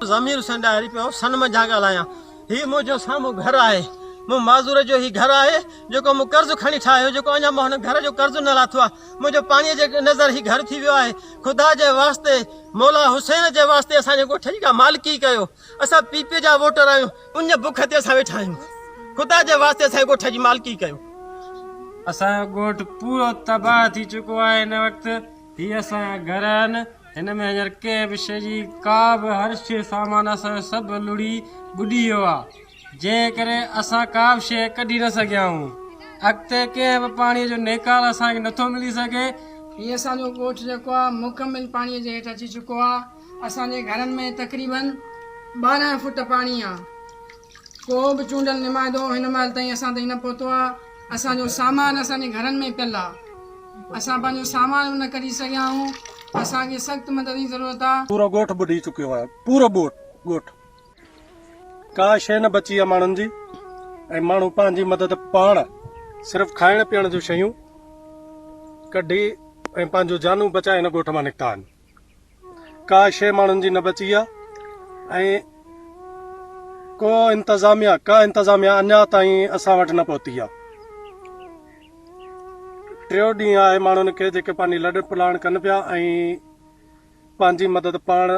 ज़मीर से डायरी पे सन में जा ॻाल्हायां। ही मुंहिंजो साम्हूं घर आहे, मूं माज़ूर जो ही घर आहे जेको मूं कर्ज़ु खणी ठाहियो, जेको अञा मां हुन घर जो कर्ज़ु न लाथो आहे। मुंहिंजो पाणीअ जे नज़र ही घर थी वियो आहे। ख़ुदा जे वास्ते, मौला हुसैन जे वास्ते असांजे ॻोठ जी का मालिकी कयो। असां पीपे जा वोटर आहियूं, उन बुख ते असां वेठा आहियूं। ख़ुदा जे वास्ते असांजे ॻोठ जी मालिकी कयो। असांजो ॻोठ पूरो तबाह थी चुको आहे। हिन वक़्तु हीअ असांजा घर आहिनि, हिन में हींअर कंहिं बि शइ जी का बि हर शइ सामान असांजो सभु लुड़ी ॿुॾी वियो आहे, जंहिं करे असां का बि शइ कढी न सघिया आहियूं। अॻिते कंहिं बि पाणीअ जो नेकाल असांखे नथो मिली सघे। हीअ असांजो ॻोठ जेको आहे मुकमिल पाणीअ जे हेठि अची चुको आहे। असांजे घरनि में तक़रीबन 12 फुट पाणी आहे। को बि चूंडल निमाइंदो हिन महिल ताईं असां ताईं न पहुतो आहे। असांजो सामान असांजे घरनि में पियल आहे, असां पंहिंजो सामान बि न कढी सघिया आहियूं। असांखे सख़्तु मदद जी ज़रूरत आहे। पूरो ॻोठ ॿुॾी चुकियो आहे, पूरो ॻोठ का शइ न बची आहे माण्हुनि जी। ऐं माण्हू पंहिंजी मदद पाण सिर्फ़ु खाइण पीअण जूं शयूं कढी ऐं पंहिंजो जानू बचाए हिन ॻोठ मां निकिता आहिनि। का शइ माण्हुनि जी न बची आहे ऐं का इंतज़ामिया अञा ताईं असां वटि न पहुती आहे। 3 ॾींहं आहे माण्हुनि खे जेके पंहिंजी लॾ पुलाण कनि पिया ऐं पंहिंजी मदद पाण